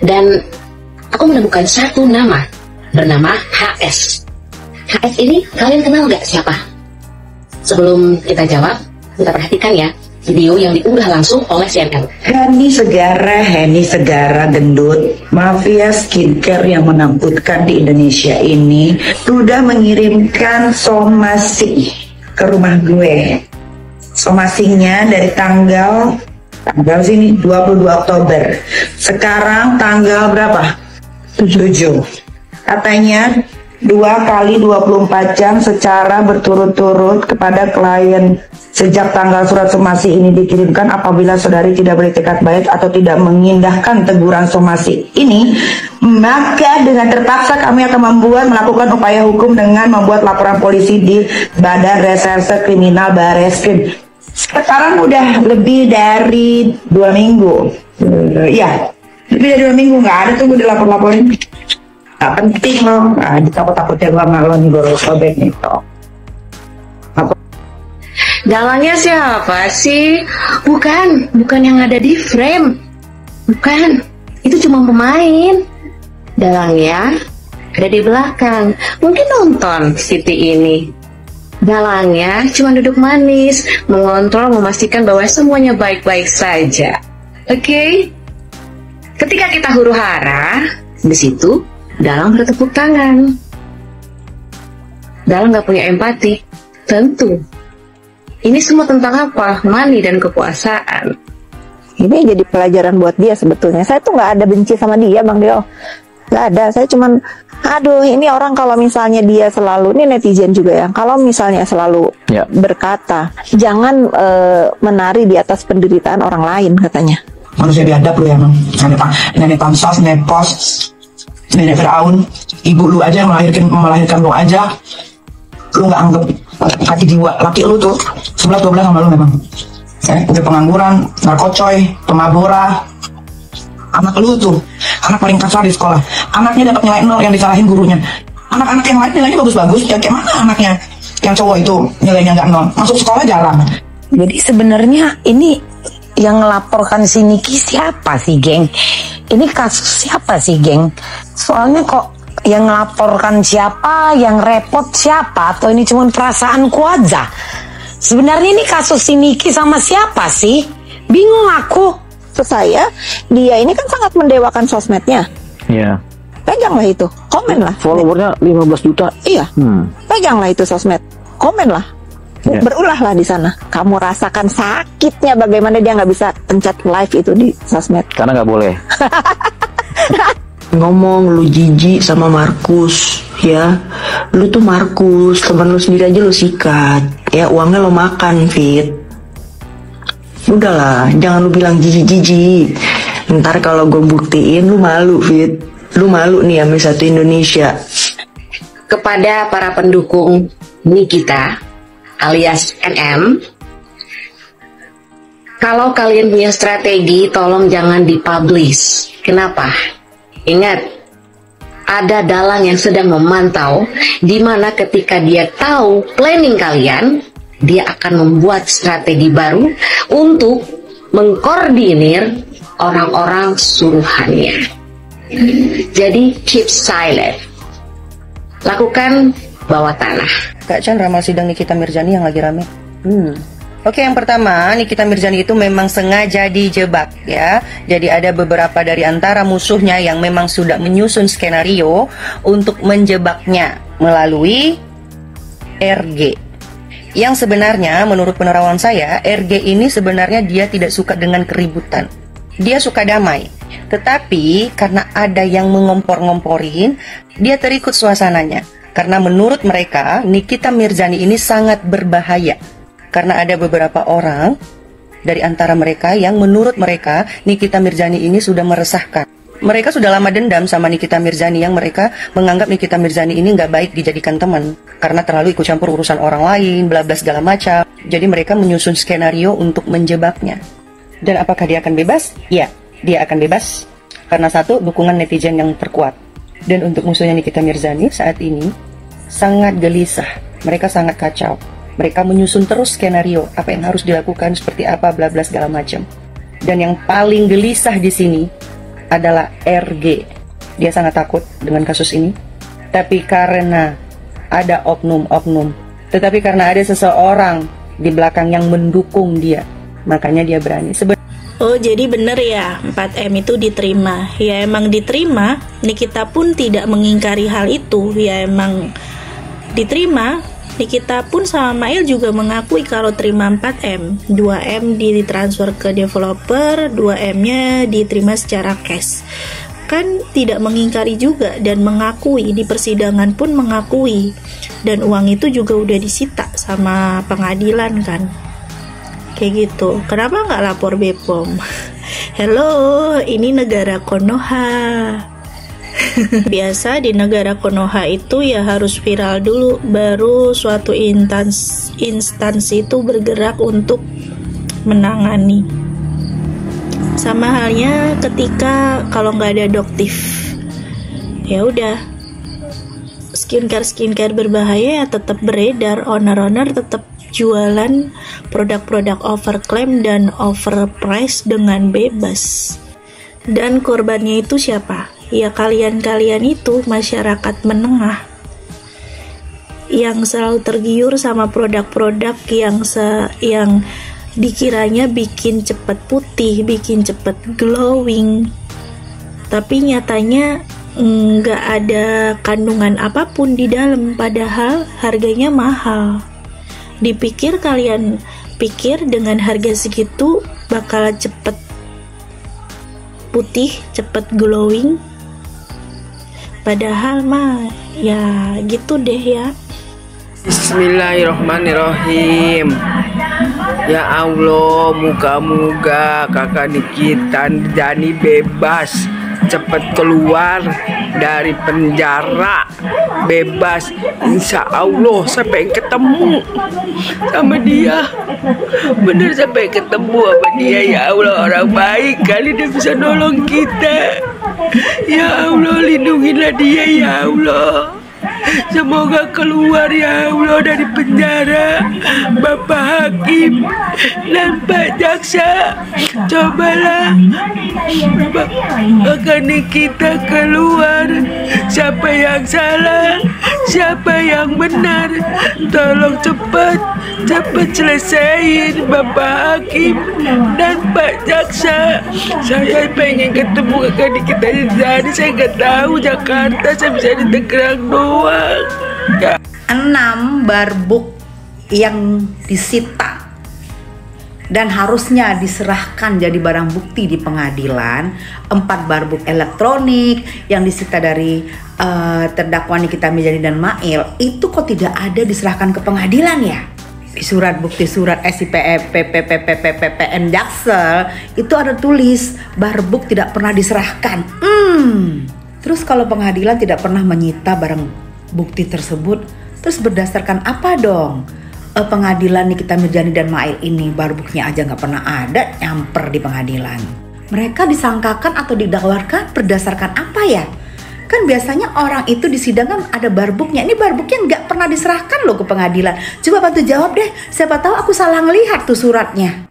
Dan aku menemukan satu nama bernama HS. HS ini kalian kenal gak siapa? Sebelum kita jawab, kita perhatikan ya video yang diunggah langsung oleh CNN. Heni Segara gendut, mafia skincare yang menakutkan di Indonesia ini sudah mengirimkan somasi ke rumah gue. Somasinya dari tanggal sini 22 Oktober. Sekarang tanggal berapa? 7. Katanya 2 kali 24 jam secara berturut-turut kepada klien. Sejak tanggal surat somasi ini dikirimkan, apabila saudari tidak bertekad baik atau tidak mengindahkan teguran somasi ini, maka dengan terpaksa kami akan melakukan upaya hukum dengan membuat laporan polisi di Badan Reserse Kriminal Barreskrim. Sekarang udah lebih dari 2 minggu. Ya, lebih dari 2 minggu nggak ada tuh gue dilapor-laporin. Gak penting loh, ditakut-takutnya gue sama lo nih, gue sobek nih toh. Dalangnya siapa sih? Bukan yang ada di frame. Bukan, itu cuma pemain. Dalangnya ada di belakang. Mungkin nonton Siti ini. Dalangnya cuma duduk manis, mengontrol, memastikan bahwa semuanya baik-baik saja. Oke? Ketika kita huru hara, di situ Dalang bertepuk tangan. Dalang gak punya empati. Tentu. Ini semua tentang apa? Money dan kekuasaan. Ini jadi pelajaran buat dia sebetulnya. Saya tuh nggak ada benci sama dia, Bang Deo. Nggak ada. Saya cuman, aduh, ini orang kalau misalnya dia selalu, ini netizen juga ya, kalau misalnya selalu berkata, jangan menari di atas penderitaan orang lain, katanya. Manusia biadab lu ya, Bang. Nenek Pansos, Nepos, Nenek Firaun, ibu lu aja melahirkan lu aja, lu nggak anggap hati jiwa laki lu tuh 11-12 sama lu memang. Udah pengangguran, narkocoy, pemabora. Anak lu tuh anak paling kasar di sekolah. Anaknya dapat nilai 0 yang disalahin gurunya. Anak-anak yang lain nilainya bagus-bagus. Ya kayak mana anaknya yang cowok itu nilainya nggak 0? Masuk sekolah jarang. Jadi sebenarnya ini yang melaporkan si Niki siapa sih, geng? Ini kasus siapa sih, geng? Soalnya kok yang melaporkan siapa, yang repot siapa, atau ini cuma perasaanku aja? Sebenarnya ini kasus si Niki sama siapa sih? Bingung aku. Saya, dia ini kan sangat mendewakan sosmednya. Iya. Peganglah itu, komen lah. Followernya 15 juta. Iya. Peganglah itu sosmed, komen lah. Berulahlah di sana. Kamu rasakan sakitnya bagaimana dia nggak bisa pencet live itu di sosmed. Karena nggak boleh. Ngomong lu jijik sama Markus, ya. Lu tuh Markus, teman lu sendiri aja lu sikat. Ya, uangnya lo makan, Fit. Udahlah, jangan lu bilang jijik-jijik. Ntar kalau gue buktiin lu malu, Fit. Lu malu nih sama satu Indonesia. Kepada para pendukung Nikita alias NM, kalau kalian punya strategi, tolong jangan dipublish. Kenapa? Ingat, ada dalang yang sedang memantau, di mana ketika dia tahu planning kalian, dia akan membuat strategi baru untuk mengkoordinir orang-orang suruhannya. Jadi keep silent. Lakukan bawah tanah. Kak Chan, ramal sidang Nikita Mirzani yang lagi rame. Oke, yang pertama, Nikita Mirzani itu memang sengaja dijebak ya. Jadi ada beberapa dari antara musuhnya yang memang sudah menyusun skenario untuk menjebaknya melalui RG. Yang sebenarnya menurut penerawan saya, RG ini sebenarnya dia tidak suka dengan keributan. Dia suka damai. Tetapi karena ada yang mengompor-ngomporin, dia terikut suasananya. Karena menurut mereka, Nikita Mirzani ini sangat berbahaya. Karena ada beberapa orang dari antara mereka yang menurut mereka Nikita Mirzani ini sudah meresahkan. Mereka sudah lama dendam sama Nikita Mirzani, yang mereka menganggap Nikita Mirzani ini nggak baik dijadikan teman karena terlalu ikut campur urusan orang lain, bla bla segala macam. Jadi mereka menyusun skenario untuk menjebaknya. Dan apakah dia akan bebas? Ya, dia akan bebas karena satu, dukungan netizen yang terkuat. Dan untuk musuhnya Nikita Mirzani saat ini sangat gelisah. Mereka sangat kacau. Mereka menyusun terus skenario apa yang harus dilakukan, seperti apa, bla bla segala macam. Dan yang paling gelisah di sini adalah RG. Dia sangat takut dengan kasus ini. Tapi karena ada oknum-oknum, tetapi karena ada seseorang di belakang yang mendukung dia, makanya dia berani. Oh, jadi benar ya, 4M itu diterima. Ya emang diterima, Nikita pun tidak mengingkari hal itu. Ya emang diterima. Nikita pun sama Mail juga mengakui kalau terima 4M. 2M ditransfer ke developer, 2M-nya diterima secara cash. Kan tidak mengingkari juga dan mengakui, di persidangan pun mengakui. Dan uang itu juga udah disita sama pengadilan kan. Kayak gitu. Kenapa nggak lapor BPOM? Hello, ini negara Konoha. Biasa di negara Konoha itu ya harus viral dulu, baru suatu instansi itu bergerak untuk menangani. Sama halnya ketika kalau nggak ada doktif, ya udah skincare berbahaya ya tetap beredar, owner tetap jualan produk-produk overclaim dan overprice dengan bebas. Dan korbannya itu siapa? Ya kalian-kalian itu, masyarakat menengah yang selalu tergiur sama produk-produk yang dikiranya bikin cepet putih, bikin cepet glowing, tapi nyatanya nggak ada kandungan apapun di dalam, padahal harganya mahal. Kalian pikir dengan harga segitu bakal cepet putih, cepet glowing, padahal mah ya gitu deh ya. Bismillahirrahmanirrahim. Ya Allah, moga-moga kakak Nikita Mirzani bebas, cepat keluar dari penjara, bebas insya Allah, sampai ketemu sama dia, bener sampai ketemu sama dia. Ya Allah, orang baik kali dia bisa nolong kita. Ya Allah, lindungilah dia ya Allah. Semoga keluar ya Allah dari penjara, Bapak Hakim dan Pak Jaksa. Cobalah akan kita keluar, siapa yang salah, siapa yang benar. Tolong cepat selesaiin Bapak Hakim dan Pak Jaksa. Saya pengen ketemu kakak Nikita Mirzani. Saya nggak tahu Jakarta, saya bisa di Tangerang doang. 6 barbuk yang disita dan harusnya diserahkan jadi barang bukti di pengadilan. 4 barbuk elektronik yang disita dari terdakwa Nikita Mirzani dan Mail itu kok tidak ada diserahkan ke pengadilan ya? Di surat bukti surat SIPPN Jaksel itu ada tulis barbuk tidak pernah diserahkan. Terus kalau pengadilan tidak pernah menyita barang bukti tersebut, terus berdasarkan apa dong pengadilan Nikita Mirzani dan Mail ini barbuknya aja nggak pernah ada nyamper di pengadilan? Mereka disangkakan atau didakwakan berdasarkan apa ya? Kan biasanya orang itu di sidang kan ada barbuknya. Ini barbuknya nggak pernah diserahkan loh ke pengadilan. Coba bantu jawab deh, siapa tahu aku salah ngelihat tuh suratnya.